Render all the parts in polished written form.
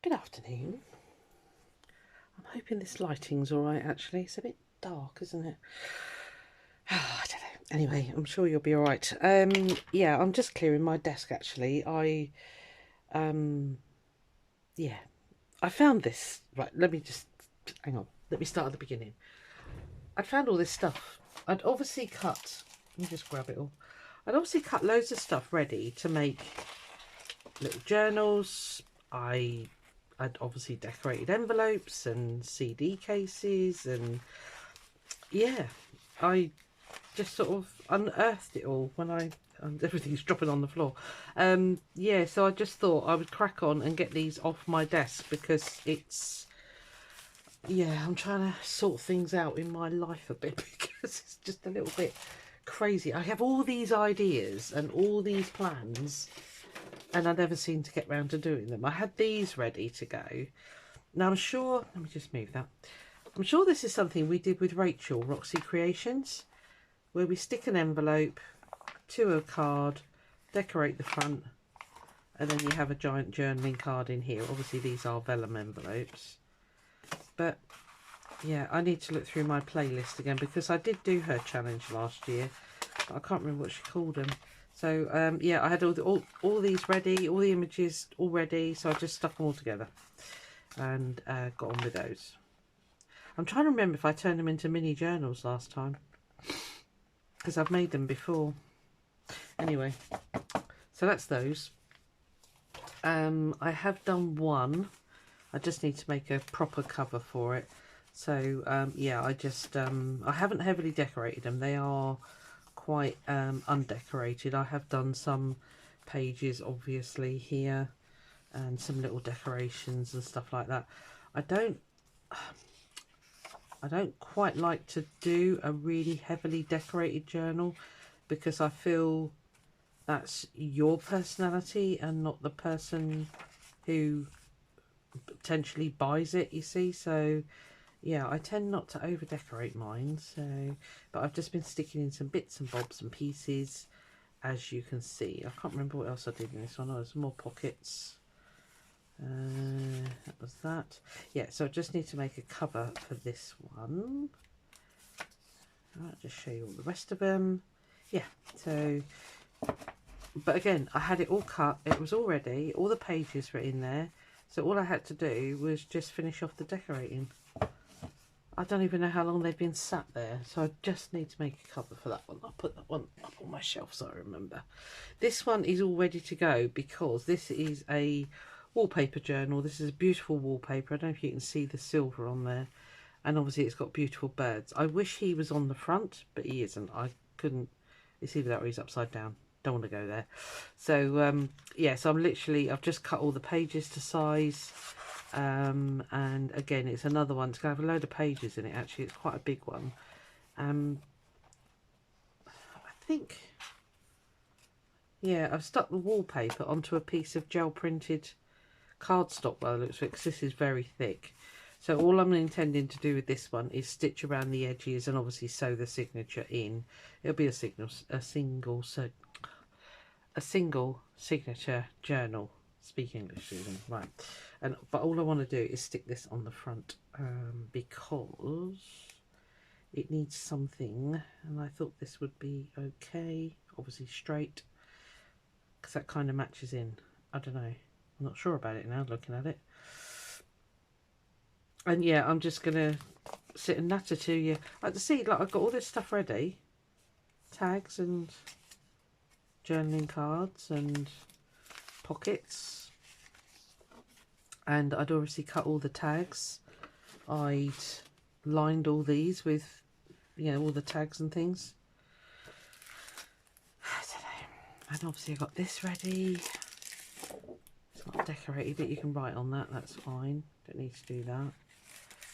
Good afternoon. I'm hoping this lighting's alright actually. It's a bit dark, isn't it? I don't know. Anyway, I'm sure you'll be alright. Yeah, I'm just clearing my desk actually. Yeah, I found this. Right, let me just, hang on. Let me start at the beginning. I found all this stuff. I'd obviously cut, let me just grab it all. I'd obviously cut loads of stuff ready to make little journals. I'd obviously decorated envelopes and CD cases, and yeah, I just sort of unearthed it all when and everything's dropping on the floor. Yeah, so I just thought I would crack on and get these off my desk because it's, yeah, I'm trying to sort things out in my life a bit because it's just a little bit crazy. I have all these ideas and all these plans and I never seem to get round to doing them. I had these ready to go. Now I'm sure, let me just move that. I'm sure this is something we did with Rachel, Roxy Creations, where we stick an envelope to a card, decorate the front, and then you have a giant journaling card in here. Obviously these are vellum envelopes. But yeah, I need to look through my playlist again because I did do her challenge last year. But I can't remember what she called them. So yeah, I had all these ready, all the images all ready, so I just stuck them all together and got on with those. I'm trying to remember if I turned them into mini journals last time because I've made them before. Anyway, so that's those. I have done one. I just need to make a proper cover for it. So yeah, I haven't heavily decorated them. They are quite undecorated. I have done some pages obviously here and some little decorations and stuff like that. I don't quite like to do a really heavily decorated journal because I feel that's your personality and not the person who potentially buys it, you see. So yeah, I tend not to over decorate mine, so but I've just been sticking in some bits and bobs and pieces, as you can see. I can't remember what else I did in this one. Oh, there's more pockets. That was that. Yeah, so I just need to make a cover for this one. I'll just show you all the rest of them. Yeah, so but again, I had it all cut, it was all ready, all the pages were in there, so all I had to do was just finish off the decorating. I don't even know how long they've been sat there, so I just need to make a cover for that one. I'll put that one up on my shelf so I remember. This one is all ready to go because this is a wallpaper journal. This is a beautiful wallpaper. I don't know if you can see the silver on there, and obviously it's got beautiful birds. I wish he was on the front, but he isn't. I couldn't, it's either that or he's upside down. Don't want to go there. So yeah, so I've just cut all the pages to size. And again, it's another one. It's going to have a load of pages in it. Actually, it's quite a big one. I think, yeah, I've stuck the wallpaper onto a piece of gel printed cardstock by the looks of it, because this is very thick. So all I'm intending to do with this one is stitch around the edges and obviously sew the signature in. It'll be a single signature journal. Speak English, Susan. Right. But all I want to do is stick this on the front because it needs something, and I thought this would be okay. Obviously straight, because that kind of matches in. I don't know. I'm not sure about it now, looking at it. And yeah, I'm just gonna sit and natter to you. Like to see, like I've got all this stuff ready, tags and journaling cards and pockets. And I'd obviously cut all the tags. I'd lined all these with, you know, all the tags and things. And obviously I got this ready. It's not decorated, but you can write on that. That's fine. Don't need to do that.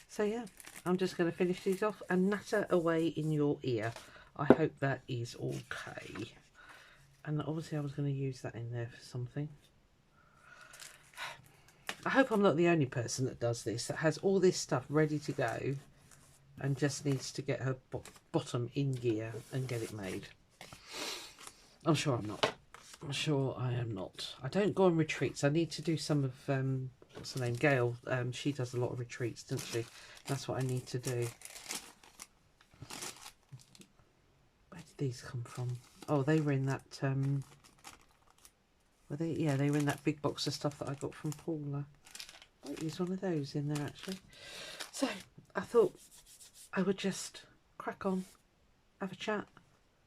So yeah, I'm just going to finish these off and natter away in your ear. I hope that is okay. And obviously I was going to use that in there for something. I hope I'm not the only person that does this, that has all this stuff ready to go and just needs to get her bottom in gear and get it made. I'm sure I'm not. I'm sure I am not. I don't go on retreats. I need to do some of what's her name, Gail, she does a lot of retreats, doesn't she? That's what I need to do. Where did these come from? Oh, they were in that, were they? Yeah, they were in that big box of stuff that I got from Paula. I might use one of those in there, actually. So, I thought I would just crack on, have a chat,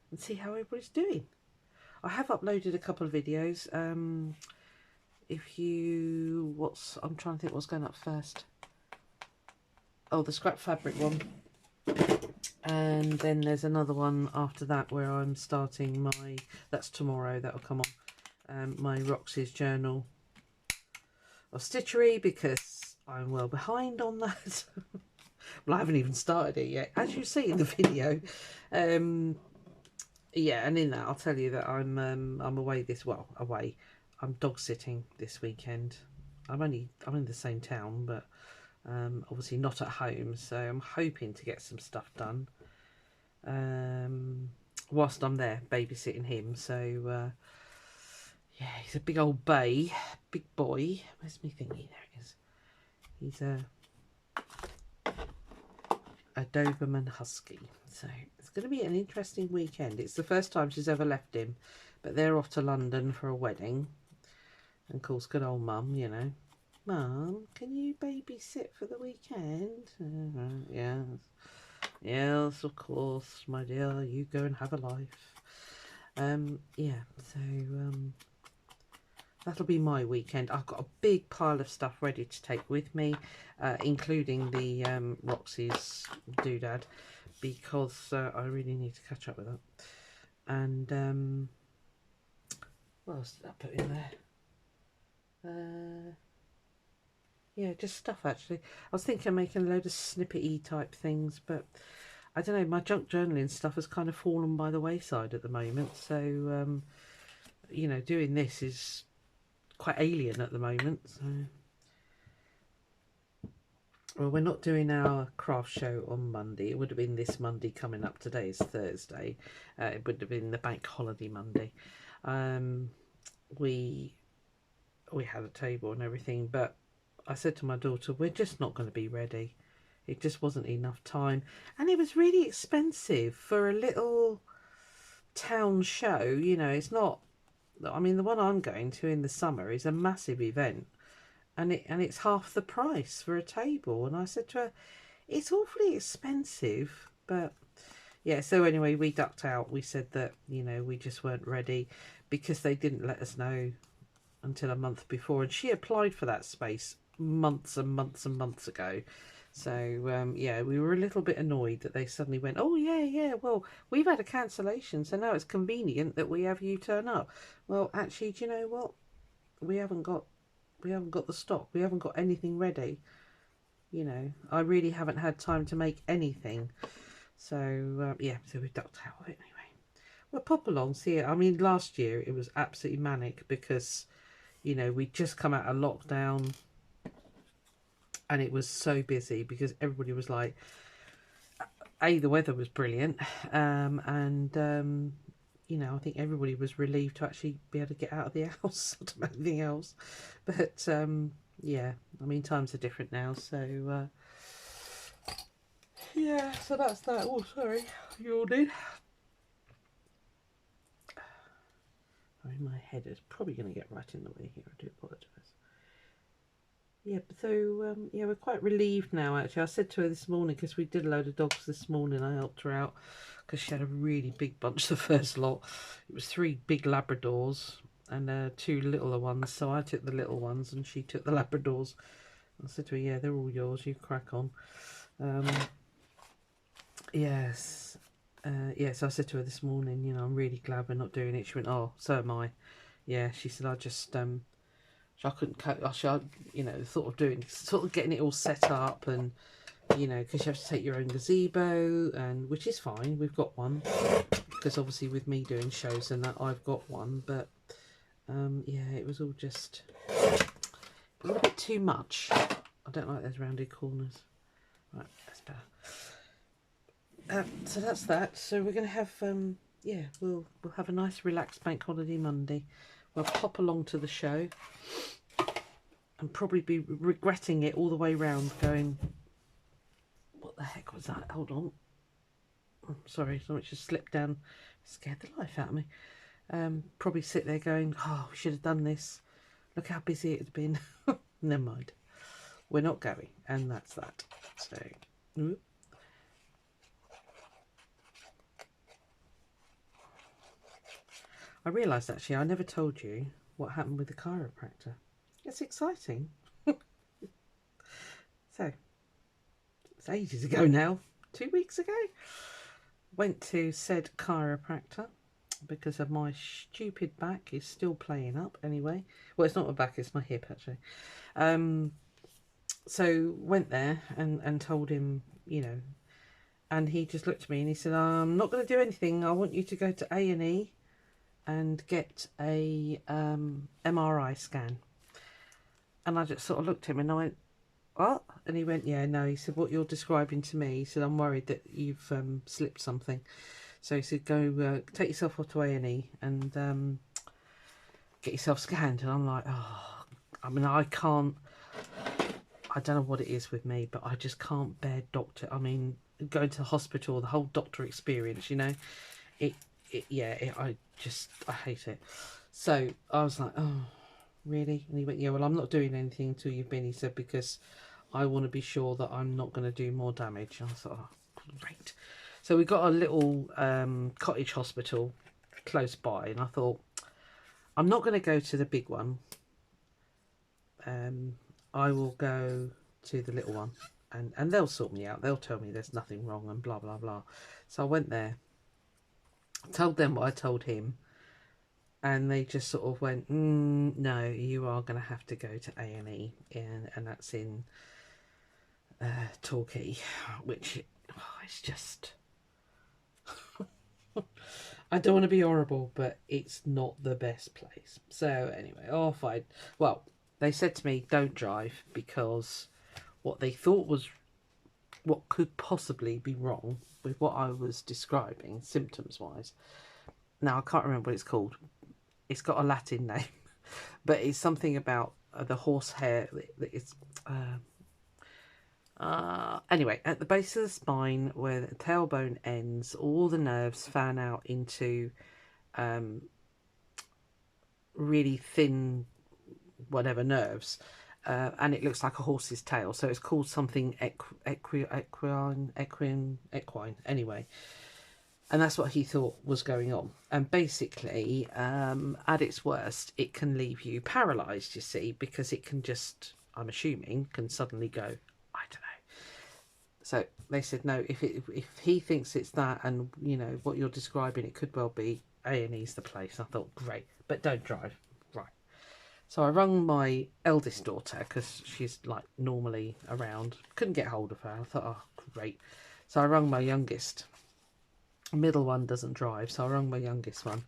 and see how everybody's doing. I have uploaded a couple of videos. If you, I'm trying to think what's going up first. Oh, the scrap fabric one. And then there's another one after that where I'm starting my, that's tomorrow, that'll come on, my Roxy's Journal of Stitchery, because I'm well behind on that. Well, I haven't even started it yet, as you see in the video. Yeah, and in that I'll tell you that I'm away away. I'm dog sitting this weekend. I'm in the same town, but obviously not at home, so I'm hoping to get some stuff done whilst I'm there babysitting him. So yeah, he's a big old big boy. Where's me thingy? There it is. He's a Doberman Husky, so it's going to be an interesting weekend. It's the first time she's ever left him, but they're off to London for a wedding, and of course good old mum, you know, Mum, can you babysit for the weekend? Yes, yes, of course, my dear, you go and have a life. Yeah, so that'll be my weekend. I've got a big pile of stuff ready to take with me, including the Roxy's doodad, because I really need to catch up with that. And what else did I put in there? Yeah, just stuff actually. I was thinking of making a load of snippety type things, but I don't know, my junk journaling stuff has kind of fallen by the wayside at the moment. So, you know, doing this is quite alien at the moment. So, well, we're not doing our craft show on Monday. It would have been this Monday coming up. Today is Thursday. It would have been the bank holiday Monday. We had a table and everything, but I said to my daughter, we're just not going to be ready. It just wasn't enough time. And it was really expensive for a little town show. You know, it's not, I mean, the one I'm going to in the summer is a massive event. And it's half the price for a table. And I said to her, it's awfully expensive. But yeah, so anyway, we ducked out. We said that, you know, we just weren't ready because they didn't let us know until a month before. And she applied for that space months and months and months ago. So yeah, we were a little bit annoyed that they suddenly went, oh yeah, well, we've had a cancellation, so now it's convenient that we have you turn up. Well, actually, do you know what? We haven't got the stock. We haven't got anything ready. You know, I really haven't had time to make anything. So yeah, so we ducked out of it anyway. We'll pop along, see it. I mean, last year it was absolutely manic because, you know, we'd just come out of lockdown and it was so busy because everybody was like, the weather was brilliant, and you know, I think everybody was relieved to actually be able to get out of the house. I don't know anything else, but yeah, I mean, times are different now, so yeah, so that's that. Oh, sorry, yawning. Sorry, my head is probably going to get right in the way here. I do apologise. Yeah, so yeah, we're quite relieved now, actually. I said to her this morning, because we did a load of dogs this morning, I helped her out because she had a really big bunch the first lot. It was 3 big Labradors and 2 littler ones, so I took the little ones and she took the Labradors. I said to her, yeah, they're all yours, you crack on. Yes, yeah, so I said to her this morning, you know, I'm really glad we're not doing it. She went, oh, so am I. Yeah, she said, I just I couldn't cope. You know, the thought of doing, sort of getting it all set up, and you know, because you have to take your own gazebo, and which is fine. We've got one because obviously with me doing shows and that, I've got one. But yeah, it was all just a little bit too much. I don't like those rounded corners. Right, that's better. So that's that. So we're going to have yeah, we'll have a nice relaxed bank holiday Monday. We'll pop along to the show. and probably be regretting it all the way round, going, what the heck was that? Hold on. Oh, sorry, something just slipped down, scared the life out of me. Probably sit there going, oh, we should have done this. Look how busy it had been. Never mind. We're not going, and that's that. So, I realised actually I never told you what happened with the chiropractor. It's exciting. So, it's ages ago now. 2 weeks ago. Went to said chiropractor because of my stupid back is still playing up anyway. Well, it's not my back, it's my hip actually. So went there and told him, you know, and he just looked at me and he said, I'm not going to do anything. I want you to go to A&E and get a MRI scan. And I just sort of looked at him and I went, what? And he went, yeah, no. He said, what you're describing to me, he said, I'm worried that you've slipped something. So he said, go take yourself off to A&E and get yourself scanned. And I'm like, oh, I mean, I don't know what it is with me, but I just can't bear doctor. I mean, going to the hospital, the whole doctor experience, you know, I hate it. So I was like, oh, really? And he went, yeah, well, I'm not doing anything until you've been. He said, because I want to be sure that I'm not going to do more damage. And I thought, oh, great. So we got a little cottage hospital close by, and I thought, I'm not going to go to the big one. I will go to the little one, and they'll sort me out. They'll tell me there's nothing wrong and blah, blah, blah. So I went there, told them what I told him, and they just sort of went, no, you are going to have to go to A&E, and that's in Torquay, which it's just... I don't want to be horrible, but it's not the best place. So anyway, fine. Well, they said to me, don't drive, because what they thought was what could possibly be wrong with what I was describing, symptoms-wise. Now, I can't remember what it's called. It's got a Latin name, but it's something about the horsehair. It's anyway, at the base of the spine, where the tailbone ends, all the nerves fan out into really thin, whatever nerves, and it looks like a horse's tail. So it's called something equine. Anyway. And that's what he thought was going on. And basically, at its worst, it can leave you paralysed, you see, because it can just, I'm assuming, can suddenly go, I don't know. So they said, no, if he thinks it's that, and, you know, what you're describing, it could well be, A&E's the place. I thought, great, but don't drive. Right. So I rung my eldest daughter, because she's, like, normally around. Couldn't get hold of her. I thought, oh, great. So I rung my youngest. Middle one doesn't drive, so I rang my youngest one,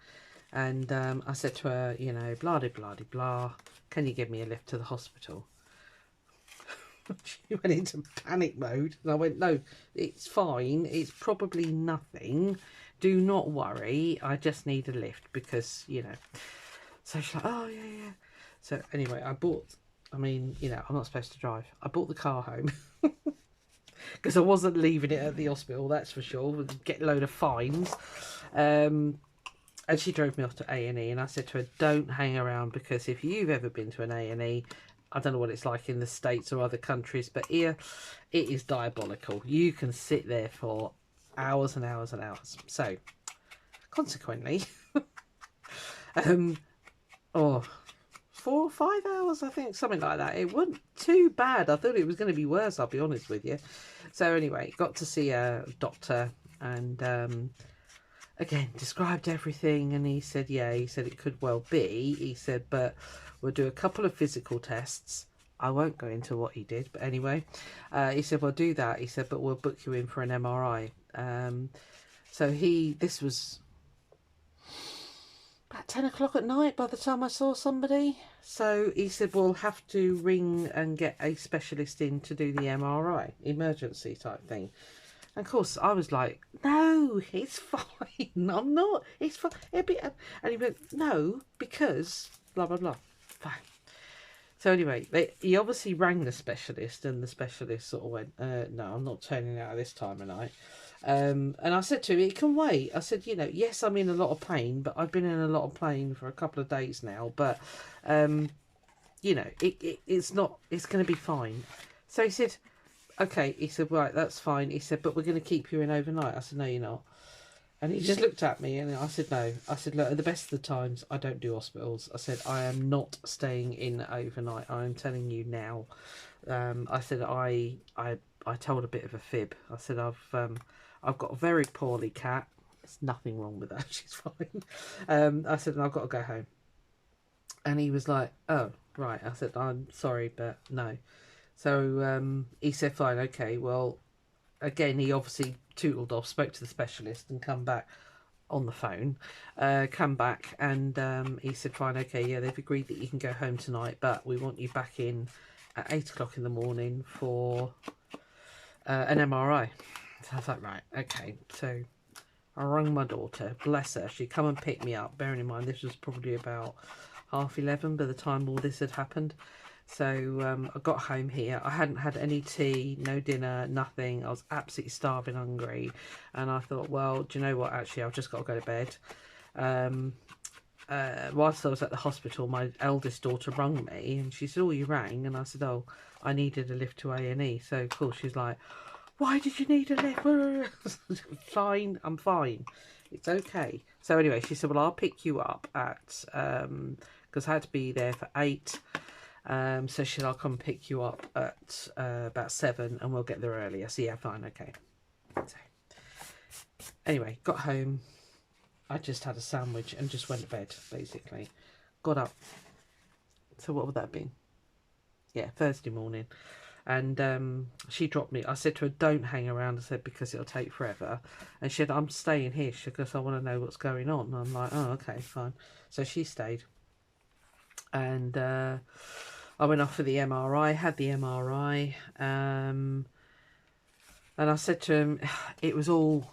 and I said to her, you know, blah de blah de blah, can you give me a lift to the hospital? She went into panic mode, and I went, no, it's fine, it's probably nothing, do not worry, I just need a lift, because, you know. So she's like, oh yeah. So anyway, I mean, you know, I'm not supposed to drive. I brought the car home. Because I wasn't leaving it at the hospital, that's for sure. We'd get a load of fines. And she drove me off to A&E, and I said to her, don't hang around, because if you've ever been to an A&E, I don't know what it's like in the States or other countries, but here it is diabolical. You can sit there for hours and hours and hours. So, consequently, 4 or 5 hours, I think, something like that. It wasn't too bad. I thought it was going to be worse, I'll be honest with you. So anyway, got to see a doctor, and again, described everything, and he said, yeah, he said it could well be. He said, but we'll do a couple of physical tests. I won't go into what he did, but anyway, he said, we'll do that. He said, but we'll book you in for an MRI. So this was about 10 o'clock at night by the time I saw somebody. So he said, we'll have to ring and get a specialist in to do the MRI, emergency type thing. And of course, I was like, no, it's fine. I'm not. It's fine. And he went, no, because blah, blah, blah. Fine. So anyway, he obviously rang the specialist, and the specialist sort of went, no, I'm not turning out this time of night. And I said to him, it can wait. I said, you know, yes, I'm in a lot of pain, but I've been in a lot of pain for a couple of days now. But, you know, it's not, it's going to be fine. So he said, okay. He said, right, that's fine. He said, but we're going to keep you in overnight. I said, no, you're not. And he just looked at me and I said, no. I said, look, at the best of the times, I don't do hospitals. I said, I am not staying in overnight. I am telling you now. I said, I told a bit of a fib. I said, I've got a very poorly cat. There's nothing wrong with that. She's fine. I said, and I've got to go home. And he was like, oh, right. I said, I'm sorry, but no. So he said, fine, okay, well, again, he obviously tootled off, spoke to the specialist and come back on the phone, come back and he said, fine, okay, yeah, they've agreed that you can go home tonight, but we want you back in at 8 o'clock in the morning for an MRI. So I was like, right, okay. So I rang my daughter, bless her, she'd come and pick me up, bearing in mind this was probably about 11:30 by the time all this had happened. So I got home here. I hadn't had any tea, no dinner, nothing. I was absolutely starving, hungry. And I thought, well, do you know what? Actually, I've just got to go to bed. Whilst I was at the hospital, my eldest daughter rang me. And she said, oh, you rang? And I said, oh, I needed a lift to A&E. So, of course, she's like, why did you need a lift? Fine, I'm fine. It's okay. So, anyway, she said, well, I'll pick you up at... because I had to be there for 8. So I'll come pick you up at about 7 and we'll get there earlier. So yeah, fine, okay. So anyway, got home. I just had a sandwich and just went to bed, basically. Got up. So what would that have been? Yeah, Thursday morning. And she dropped me. I said to her, don't hang around. I said, because it'll take forever. And she said, I'm staying here because I want to know what's going on. And I'm like, oh, okay, fine. So she stayed. And I went off for the MRI, had the MRI, and I said to him, it was all,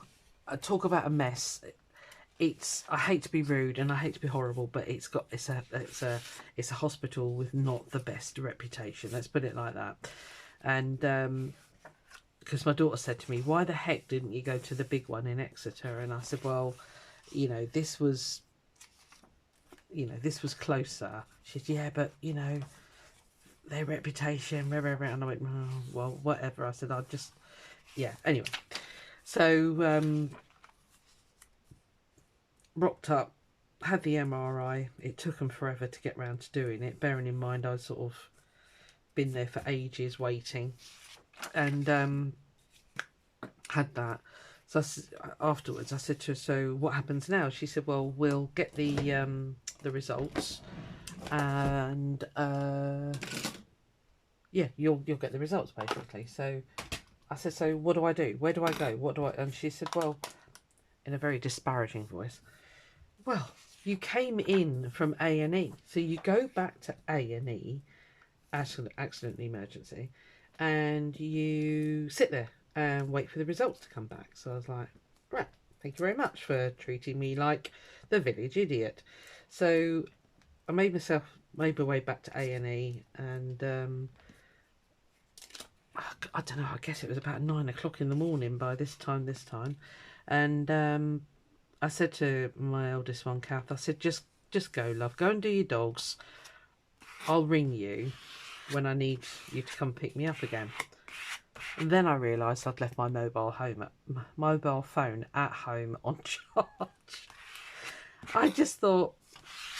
talk about a mess. I hate to be rude and I hate to be horrible, but it's a hospital with not the best reputation. Let's put it like that. And because my daughter said to me, why the heck didn't you go to the big one in Exeter? And I said, well, you know, this was closer. She said, yeah, but you know, their reputation, blah, blah, blah. And I went, oh, well, whatever. I said, I'll just, yeah. Anyway, so rocked up, had the MRI. It took them forever to get round to doing it, bearing in mind I'd sort of been there for ages waiting, and had that. So afterwards I said to her, so what happens now? She said, well, we'll get the results, and yeah, you'll get the results basically. So I said, so what do I do? Where do I go? What do I? And she said, well, in a very disparaging voice, well, you came in from A&E, so you go back to A&E, accident emergency, and you sit there and wait for the results to come back. So I was like, right, thank you very much for treating me like the village idiot. So I made my way back to A&E, and I don't know, I guess it was about 9 o'clock in the morning by this time. And I said to my eldest one, Kath, I said, just go, love, go and do your dogs. I'll ring you when I need you to come pick me up again. And then I realised I'd left my mobile phone at home on charge. I just thought,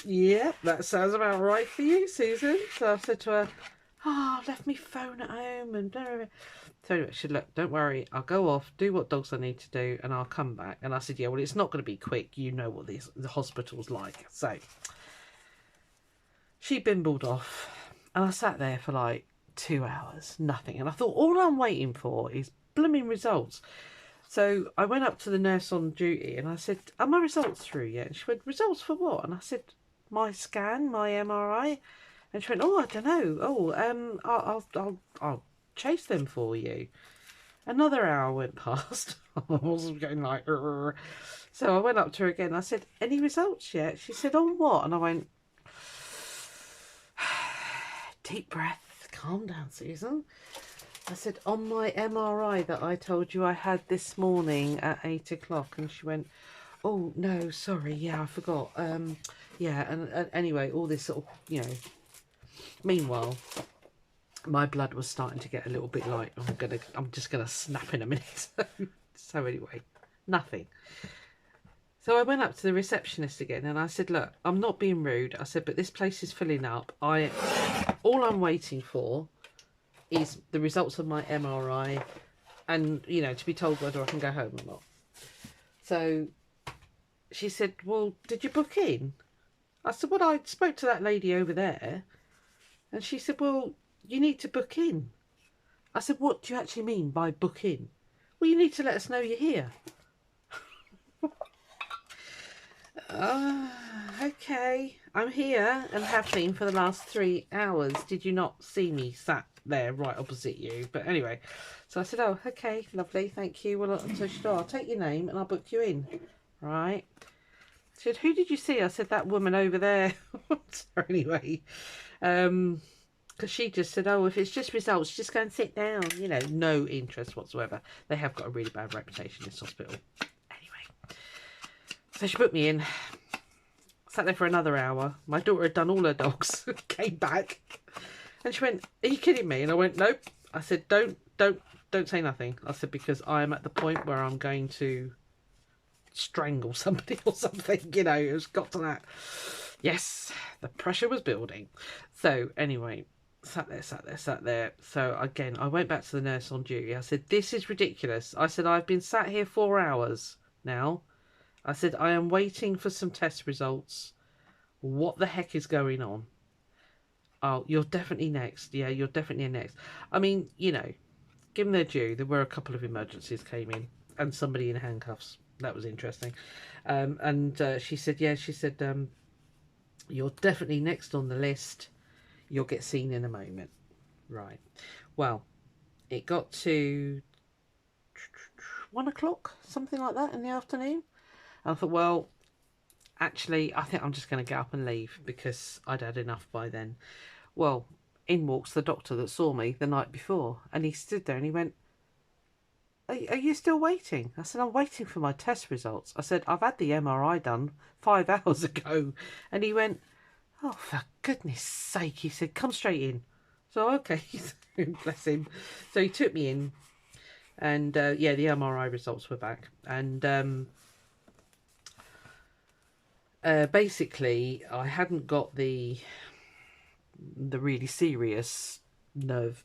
yeah, that sounds about right for you, Susan. So I said to her, oh, I've left my phone at home. And so anyway, she said, look, don't worry, I'll go off, do what dogs I need to do, and I'll come back. And I said, yeah, well, it's not going to be quick. You know what the hospital's like. So she bimbled off, and I sat there for like 2 hours, nothing. And I thought, all I'm waiting for is blooming results. So I went up to the nurse on duty and I said, are my results through yet? And she went, results for what? And I said, my scan, my MRI. And she went, oh, I don't know. Oh, I'll chase them for you. Another hour went past. I was going like, Rrr. So I went up to her again. I said, any results yet? She said, on what? And I went, deep breath, calm down, Susan. I said, on my MRI that I told you I had this morning at 8 o'clock. And she went, oh, no, sorry. Yeah, I forgot. Yeah, and anyway, all this sort of, you know. Meanwhile, my blood was starting to get a little bit light. I'm just gonna snap in a minute. So anyway, nothing. So I went up to the receptionist again and I said, look, I'm not being rude. I said, but this place is filling up. All I'm waiting for is the results of my MRI and, you know, to be told whether I can go home or not. So she said, well, did you book in? I said, well, I spoke to that lady over there. And she said, well, you need to book in. I said, what do you actually mean by book in? Well, you need to let us know you're here. Okay, I'm here and have been for the last 3 hours. Did you not see me sat there right opposite you? But anyway, so I said, oh, okay, lovely, thank you. Well, so she said, oh, I'll take your name and I'll book you in. Right. She said, who did you see? I said, that woman over there. So anyway, because she just said, oh, if it's just results, just go and sit down. You know, no interest whatsoever. They have got a really bad reputation, this hospital. Anyway, so she put me in. Sat there for another hour. My daughter had done all her dogs. Came back. And she went, are you kidding me? And I went, nope. I said, don't say nothing. I said, because I am at the point where I'm going to strangle somebody or something. You know, it's got to that. Yes, the pressure was building. So anyway, sat there. So again, I went back to the nurse on duty. I said, this is ridiculous. I said, I've been sat here 4 hours now. I said, I am waiting for some test results. What the heck is going on? Oh, you're definitely next. Yeah, you're definitely next. I mean, you know, give them their due. There were a couple of emergencies came in and somebody in handcuffs. That was interesting. She said, yeah, she said, you're definitely next on the list. You'll get seen in a moment. Right. Well, it got to 1 o'clock, something like that in the afternoon. And I thought, well, actually, I think I'm just going to get up and leave because I'd had enough by then. Well, in walks the doctor that saw me the night before. And he stood there and he went, are you still waiting? I said, I'm waiting for my test results. I said, I've had the MRI done 5 hours ago. And he went, oh, for goodness sake. He said, come straight in. So, okay. Bless him. So he took me in. And, yeah, the MRI results were back. And basically, I hadn't got the really serious nerve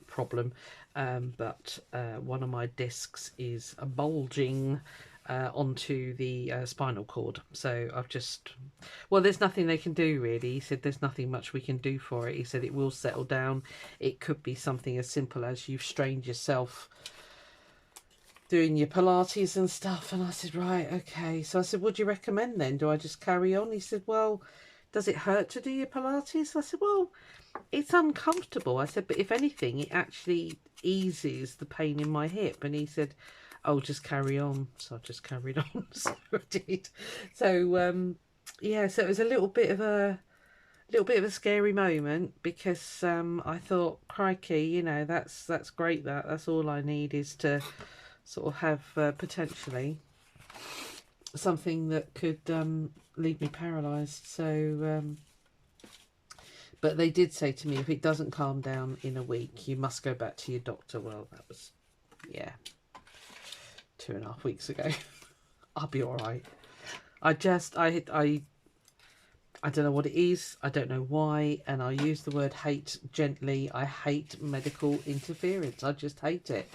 problem, but one of my discs is bulging onto the spinal cord. So I've just, well, there's nothing they can do really. He said there's nothing much we can do for it. He said it will settle down. It could be something as simple as you've strained yourself doing your Pilates and stuff. And I said, right, okay. So I said, what do you recommend then? Do I just carry on? He said, well, does it hurt to do your Pilates? I said, well, it's uncomfortable. I said, but if anything, it actually eases the pain in my hip. And he said, oh, just carry on. So I just carried on. So I did. So, yeah, so it was a little bit of a scary moment because I thought, crikey, you know, that's great. That's all I need is to sort of have potentially something that could leave me paralysed. So, but they did say to me, if it doesn't calm down in a week, you must go back to your doctor. Well, that was, yeah, 2.5 weeks ago. I'll be all right. I don't know what it is. I don't know why. And I use the word hate gently. I hate medical interference. I just hate it.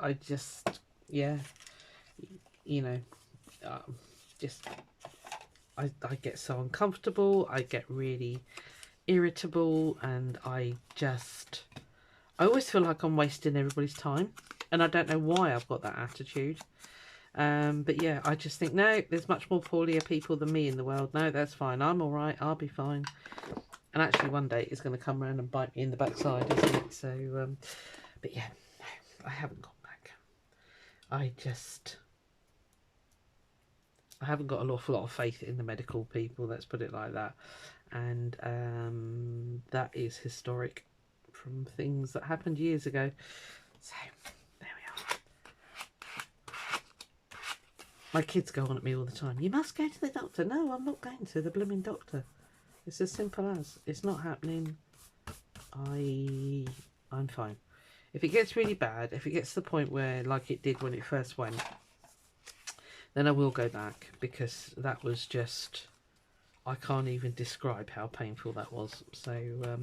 I just, yeah, you know, just, I get so uncomfortable. I get really irritable, and I always feel like I'm wasting everybody's time. And I don't know why I've got that attitude. But yeah, I just think, no, there's much more poorlier people than me in the world. No, that's fine. I'm all right. I'll be fine. And actually one day it's going to come around and bite me in the backside, isn't it? So, but yeah, no, I haven't gone back. I haven't got an awful lot of faith in the medical people, let's put it like that. and that is historic from things that happened years ago. So there we are. My kids go on at me all the time. You must go to the doctor. No, I'm not going to the blooming doctor. It's as simple as. It's not happening. I'm fine. If it gets really bad, if it gets to the point where, like it did when it first went, then I will go back, because that was just, I can't even describe how painful that was. So, yeah.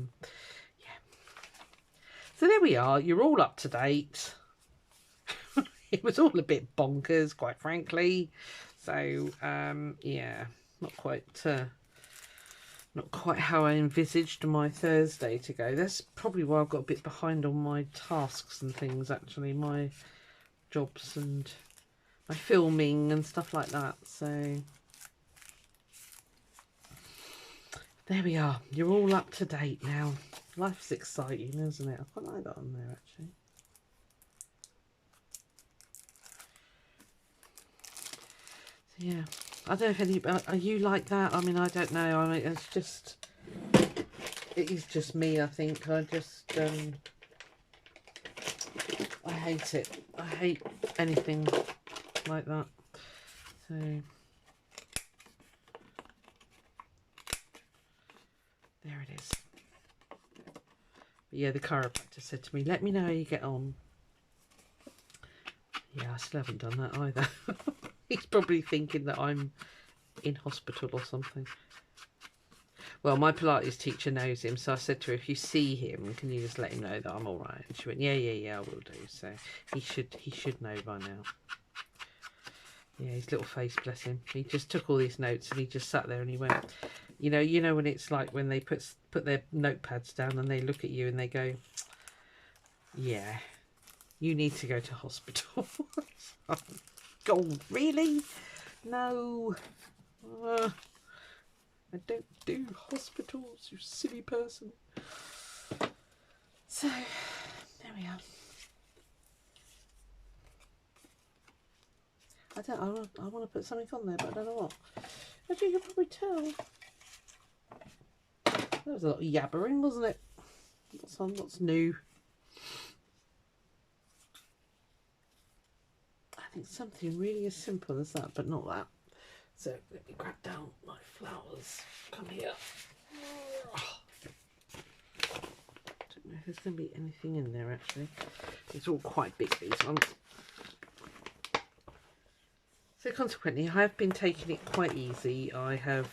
So there we are. You're all up to date. It was all a bit bonkers, quite frankly. So, yeah, not quite how I envisaged my Thursday to go. That's probably why I've got a bit behind on my tasks and things, actually, my jobs and my filming and stuff like that. So there we are. You're all up to date now. Life's exciting, isn't it? I quite like that on there, actually. So, yeah. I don't know if any... Are you like that? I mean, I don't know. I mean, it's just... It is just me, I think. I just... I hate it. I hate anything like that. So... There it is. But yeah, the chiropractor said to me, let me know how you get on. Yeah, I still haven't done that either. He's probably thinking that I'm in hospital or something. Well, my Pilates teacher knows him, so I said to her, if you see him, can you just let him know that I'm all right? And she went, yeah, I will do. So he should know by now. Yeah, his little face, bless him. He just took all these notes and he just sat there and he went, you know when it's like when they put their notepads down and they look at you and they go, yeah, you need to go to hospital. Oh, really? No. I don't do hospitals, you silly person. So, there we are. I want to put something on there, but I don't know what. As you can probably tell, that was a lot of yabbering, wasn't it? What's new? I think something really as simple as that, but not that. So let me grab down my flowers. Come here. Don't know if there's going to be anything in there actually. It's all quite big, these ones. So consequently, I have been taking it quite easy. I have,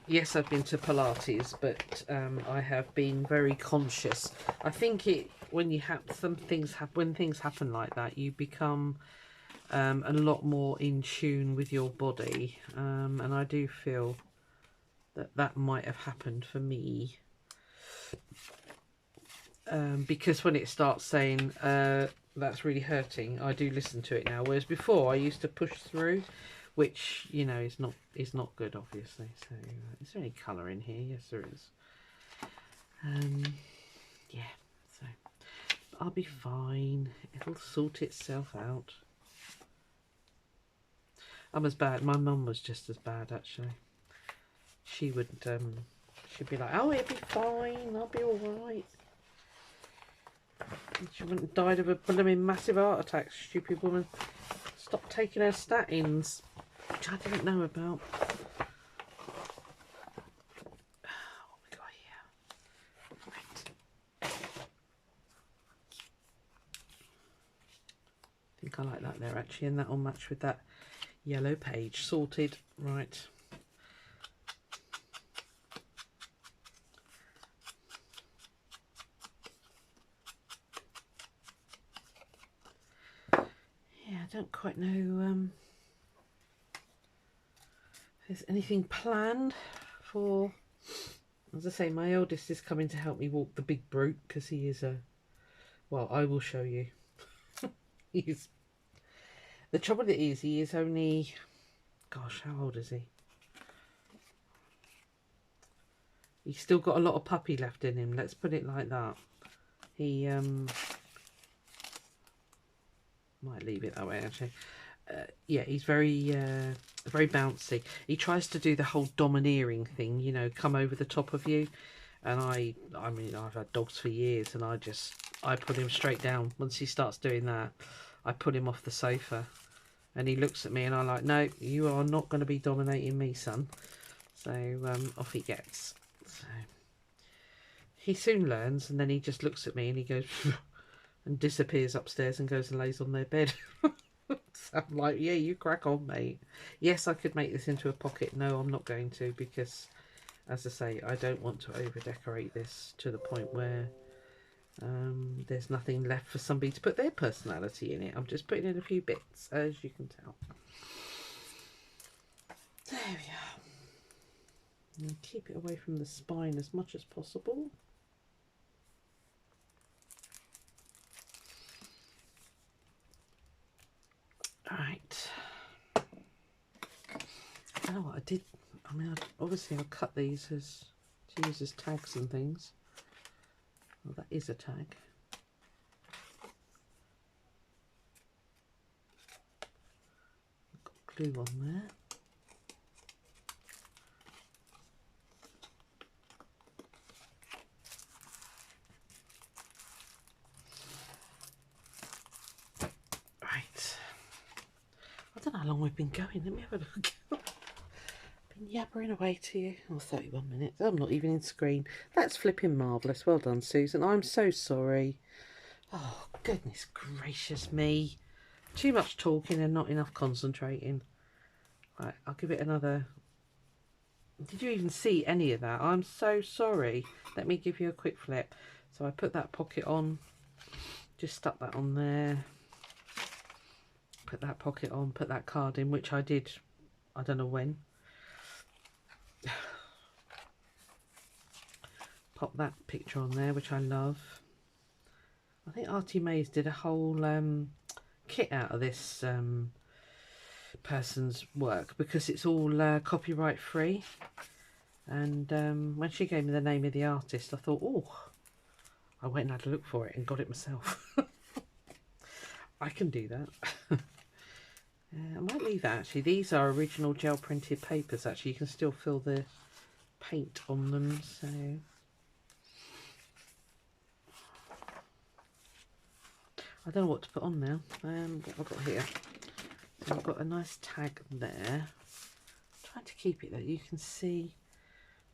yes, I've been to Pilates, but I have been very conscious. I think when things happen like that, you become a lot more in tune with your body, and I do feel that might have happened for me, because when it starts saying that's really hurting, I do listen to it now, whereas before I used to push through, which is not good, obviously. So is there any colour in here? Yes, there is. Yeah, so I'll be fine. It'll sort itself out. I'm as bad. My mum was just as bad, actually. She would she'd be like, oh, it'll be fine, I'll be all right. And she wouldn't have died of a blooming massive heart attack, stupid woman. Stop taking her statins, which I didn't know about. What we got here? Right. I think I like that there, actually, and that'll match with that yellow page. Sorted. Right. I don't quite know if there's anything planned for, as I say, my eldest is coming to help me walk the big brute, because he is well, I will show you. The trouble is, he is only, gosh, how old is he? He's still got a lot of puppy left in him, let's put it like that. He might leave it that way, actually. yeah, he's very very bouncy. He tries to do the whole domineering thing, you know, come over the top of you. And I mean, I've had dogs for years, and I put him straight down. Once he starts doing that, I put him off the sofa, and he looks at me, and I'm like, no, you are not going to be dominating me, son. So off he gets. So he soon learns, and then he just looks at me, and he goes and disappears upstairs and goes and lays on their bed. So I'm like, yeah, you crack on, mate. Yes, I could make this into a pocket. No, I'm not going to, because, as I say, I don't want to over decorate this to the point where there's nothing left for somebody to put their personality in it. I'm just putting in a few bits, as you can tell. There we are. And keep it away from the spine as much as possible. Right. I don't know what I did. I mean, obviously I'll cut these as to use as tags and things. Well, that is a tag. Got glue on there. Right. I don't know how long we've been going. Let me have a look. Been yabbering away to you. Oh, 31 minutes. I'm not even in screen. That's flipping marvellous. Well done, Susan. I'm so sorry. Oh, goodness gracious me. Too much talking and not enough concentrating. Right, I'll give it another... Did you even see any of that? I'm so sorry. Let me give you a quick flip. So I put that pocket on. Just stuck that on there. Put that pocket on. Put that card in, which I did. I don't know when. Pop that picture on there, which I love. I think Artie Mays did a whole kit out of this person's work, because it's all copyright free. And when she gave me the name of the artist, I thought, oh, I went and had a look for it and got it myself. I can do that. I might leave that, actually. These are original gel printed papers, actually. You can still feel the paint on them, so... I don't know what to put on now. What have I got here? So I've got a nice tag there. Trying to keep it that you can see.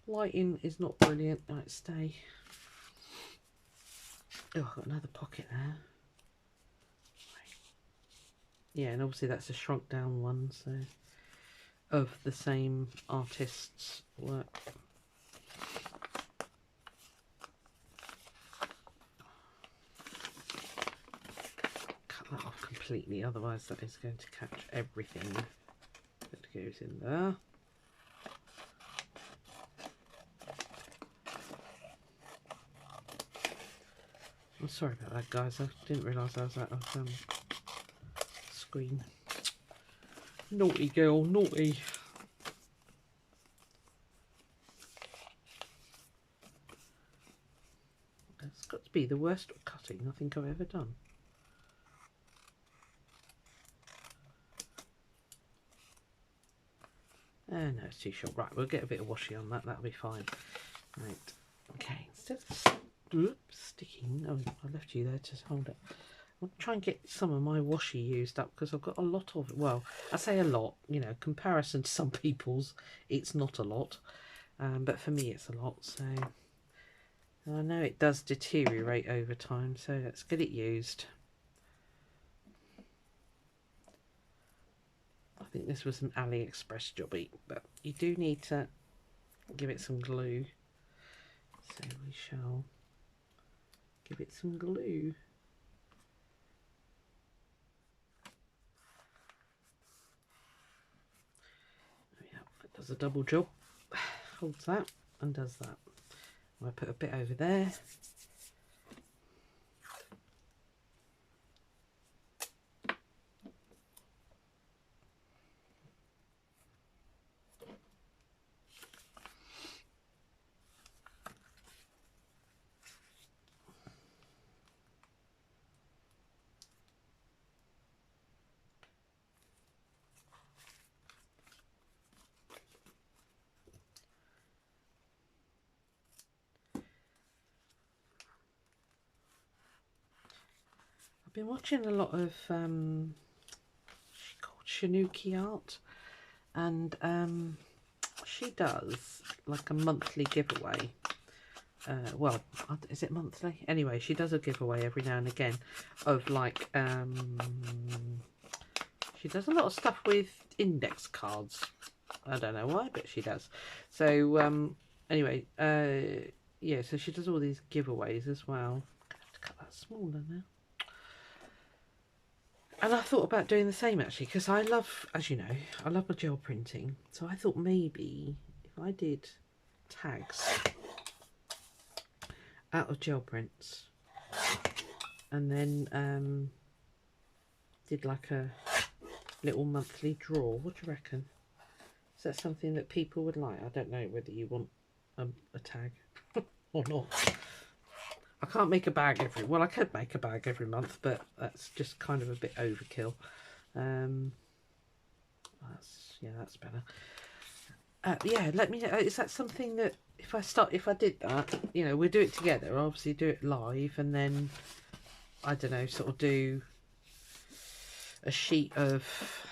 Lighting is not brilliant. Right, stay. Oh, I've got another pocket there. Yeah, and obviously that's a shrunk down one, so of the same artist's work. Cut that off completely, otherwise that is going to catch everything that goes in there. I'm sorry about that, guys. I didn't realise I was out of screen. Naughty girl, naughty. It's got to be the worst cutting I think I've ever done. No, it's too short. Right, we'll get a bit of washi on that. That'll be fine. Right. Okay. Instead of sticking... Oh, I left you there to hold it. I'll try and get some of my washi used up, because I've got a lot of it. Well, I say a lot, you know, comparison to some people's, it's not a lot. But for me, it's a lot. So I know it does deteriorate over time, so let's get it used. I think this was an AliExpress jobby, but you do need to give it some glue. So we shall give it some glue. Yeah, that does a double job. Holds that and does that. I put a bit over there. I've been watching a lot of she's called Shanuki Art, and she does like a monthly giveaway. Well, is it monthly? Anyway, she does a giveaway every now and again of like she does a lot of stuff with index cards. I don't know why, but she does. So anyway, yeah, so she does all these giveaways as well. I'm gonna have to cut that smaller now. And I thought about doing the same actually, because I love, as you know, I love my gel printing. So I thought maybe if I did tags out of gel prints and then did like a little monthly draw. What do you reckon? Is that something that people would like? I don't know whether you want a tag or not. I can't make a bag every... Well, I could make a bag every month, but that's just kind of a bit overkill. That's better. Yeah, let me know. Is that something that if I did that, you know, we'll do it together. Obviously, do it live, and then I don't know, sort of do a sheet of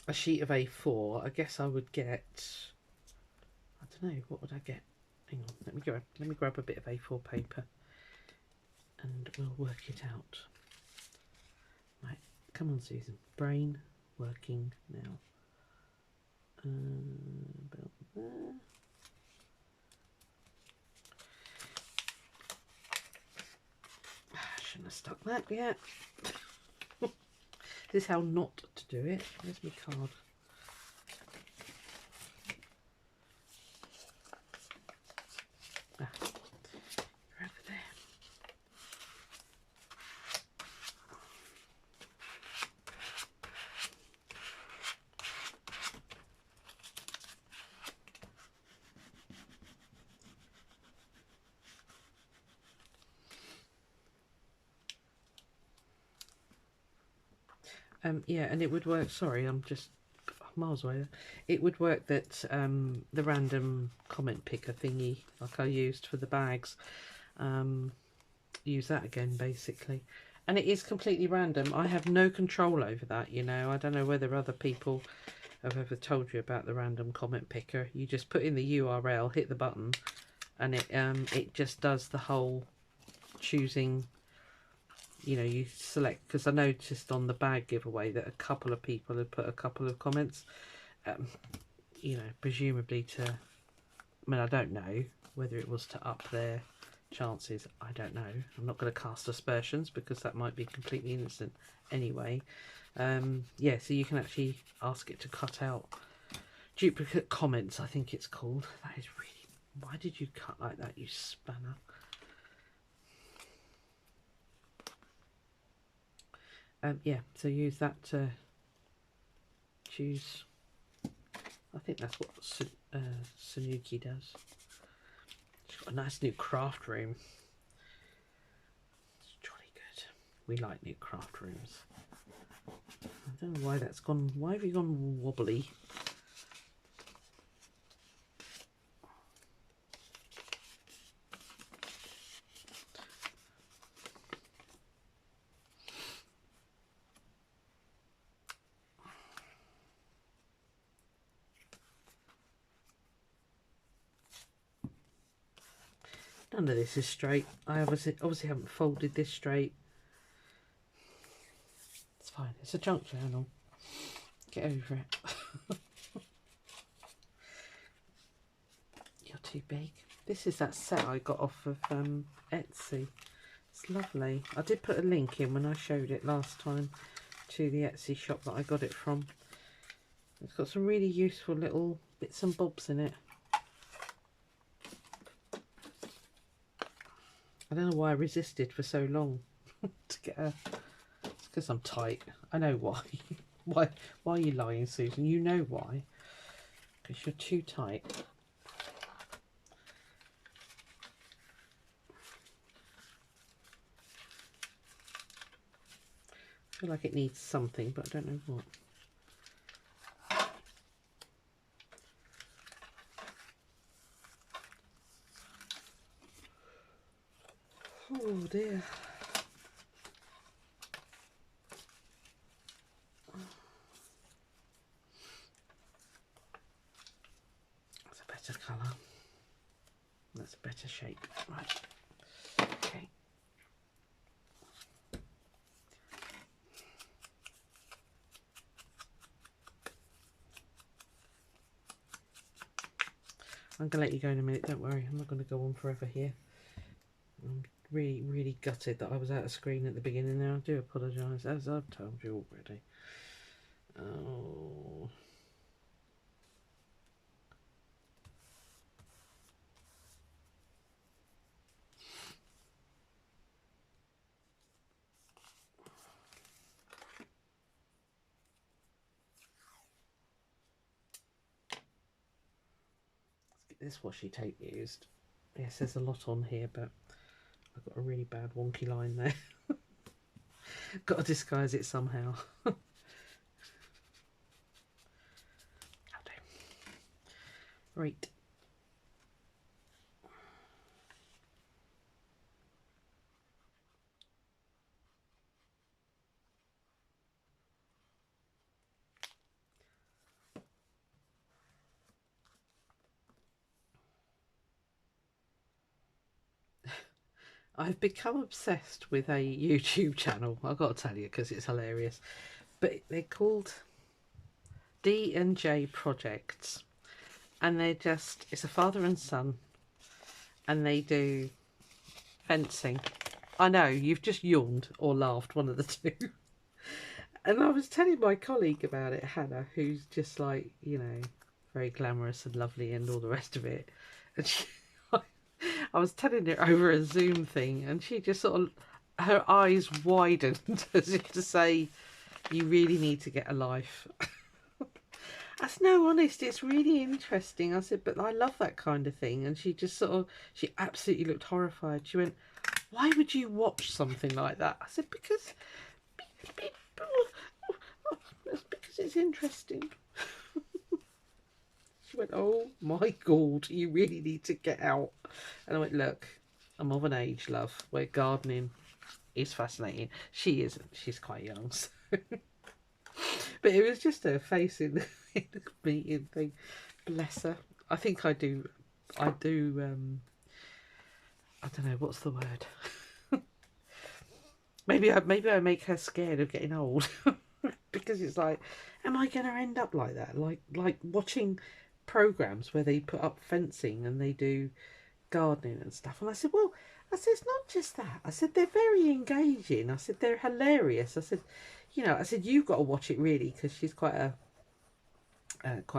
A4. I guess I would get. I don't know, what would I get? Hang on, let me grab a bit of A4 paper, and we'll work it out. Right, come on, Susan. Brain working now. About there. Shouldn't have stuck that yet. This is how not to do it. Where's my card? You're over there. Yeah, and it would work. Sorry, I'm just miles away. It would work that the random comment picker thingy, like I used for the bags, use that again basically. And it is completely random. I have no control over that, you know. I don't know whether other people have ever told you about the random comment picker. You just put in the URL, hit the button, and it just does the whole choosing. You know, you select, because I noticed on the bag giveaway that a couple of people had put a couple of comments, you know, presumably to, I mean, I don't know whether it was to up their chances. I don't know. I'm not going to cast aspersions because that might be completely innocent anyway. Yeah, so you can actually ask it to cut out duplicate comments, I think it's called. That is really, why did you cut like that, you spanner? Yeah, so use that to choose. I think that's what Sanuki does. She's got a nice new craft room. It's jolly good. We like new craft rooms. I don't know why that's gone. Why have you gone wobbly? None of this is straight. I obviously haven't folded this straight. It's fine. It's a junk journal. Get over it. You're too big. This is that set I got off of Etsy. It's lovely. I did put a link in when I showed it last time to the Etsy shop that I got it from. It's got some really useful little bits and bobs in it. I don't know why I resisted for so long to get a... It's because I'm tight. I know why. Why are you lying, Susan? You know why. Because you're too tight. I feel like it needs something, but I don't know what. Oh dear. That's a better colour. That's a better shape. Right. Okay. I'm going to let you go in a minute, don't worry. I'm not going to go on forever here. I'm really, really gutted that I was out of screen at the beginning there. I do apologise, as I've told you already. Oh. This washi tape used. Yes, there's a lot on here, but I've got a really bad wonky line there. Got to disguise it somehow. Right. I've become obsessed with a YouTube channel. I've got to tell you because it's hilarious. But they're called D&J Projects. And they're just, it's a father and son. And they do fencing. I know, you've just yawned or laughed, one of the two. And I was telling my colleague about it, Hannah, who's just like, you know, very glamorous and lovely and all the rest of it. And she, I was telling her over a Zoom thing, and she just sort of, her eyes widened as if to say, you really need to get a life. I said, no, honest, it's really interesting. I said, but I love that kind of thing. And she just sort of, she absolutely looked horrified. She went, why would you watch something like that? I said, because it's interesting. She went, oh my God, you really need to get out. And I went, look, I'm of an age, love, where gardening is fascinating. She isn't. She's quite young. So. But it was just her face in the meeting thing. Bless her. I think I do, I don't know, what's the word? maybe I make her scared of getting old. Because it's like, am I going to end up like that? Like watching programs where they put up fencing and they do gardening and stuff. And I said, well, I said, it's not just that. I said, they're very engaging. I said, they're hilarious. I said, you know, I said, you've got to watch it really, because she's quite a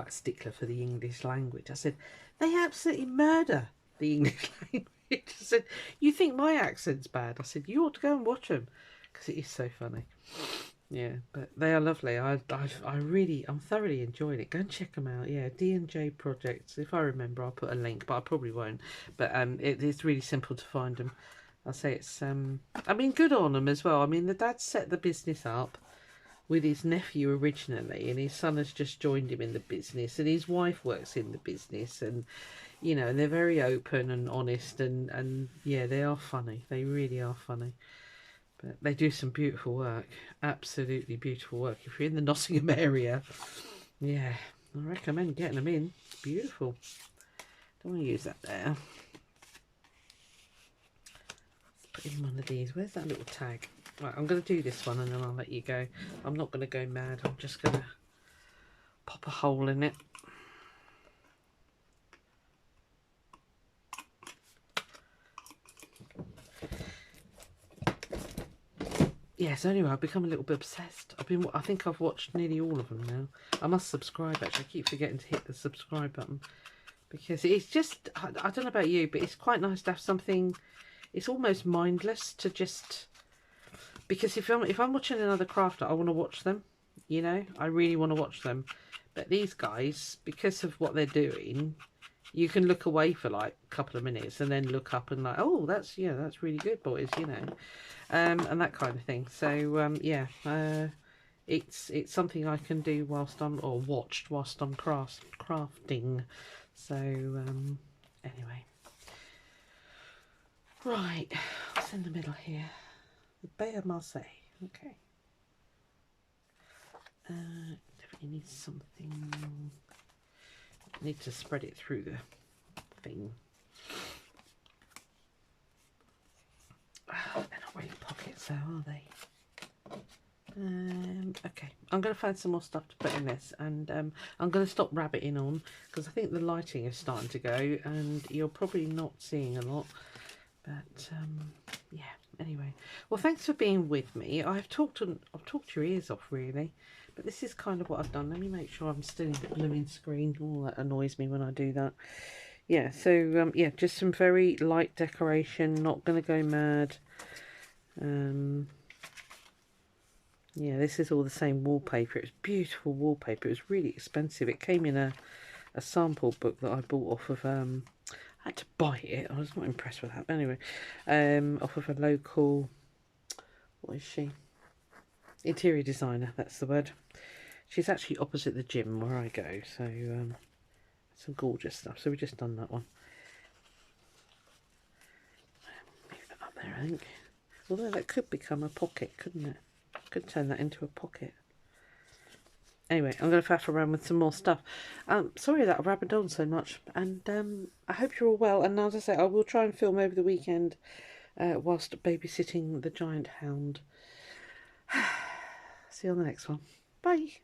stickler for the English language. I said, they absolutely murder the English language. I said, you think my accent's bad? I said, you ought to go and watch them, because it is so funny. Yeah, but they are lovely. I'm thoroughly enjoying it. Go and check them out. Yeah, D&J Projects. If I remember, I'll put a link, but I probably won't. But it's really simple to find them. I'll say it's I mean, good on them as well. I mean, the dad set the business up with his nephew originally, and his son has just joined him in the business, and his wife works in the business, and you know, and they're very open and honest, and yeah, they are funny. They really are funny. But they do some beautiful work, absolutely beautiful work. If you're in the Nottingham area, yeah, I recommend getting them in. It's beautiful. Don't want to use that there. Let's put in one of these. Where's that little tag? Right, I'm going to do this one and then I'll let you go. I'm not going to go mad. I'm just going to pop a hole in it. Yes, anyway, I've become a little bit obsessed. I think I've watched nearly all of them now. I must subscribe, actually. I keep forgetting to hit the subscribe button. Because it's just, I don't know about you, but it's quite nice to have something, it's almost mindless to just, because if I'm watching another crafter, I want to watch them, you know, I really want to watch them. But these guys, because of what they're doing, you can look away for like a couple of minutes and then look up and like, oh, that's, yeah, that's really good, boys, you know, and that kind of thing. So, yeah, it's something I can do whilst I'm, or watched whilst I'm crafting. So, anyway. Right, so What's in the middle here? The Bay of Marseille. Okay. Definitely need something. Need to spread it through the thing. They're not really pockets though, are they? Okay, I'm going to find some more stuff to put in this, and I'm going to stop rabbiting on because I think the lighting is starting to go and you're probably not seeing a lot, but yeah, anyway, well, thanks for being with me. I've talked your ears off really, but this is kind of what I've done. Let me make sure I'm still in the blooming screen. Oh, that annoys me when I do that. Yeah, so yeah, just some very light decoration, not going to go mad. Yeah, this is all the same wallpaper. It's beautiful wallpaper. It was really expensive. It came in a sample book that I bought off of I had to buy it. I was not impressed with that. But anyway, off of a local, what is she? Interior designer, that's the word. She's actually opposite the gym where I go, so some gorgeous stuff. So we've just done that one. Move that up there, I think. Although that could become a pocket, couldn't it? Could turn that into a pocket. Anyway, I'm going to faff around with some more stuff. Sorry that I rabbited on so much, and I hope you're all well. And as I say, I will try and film over the weekend whilst babysitting the giant hound. See you on the next one. Bye.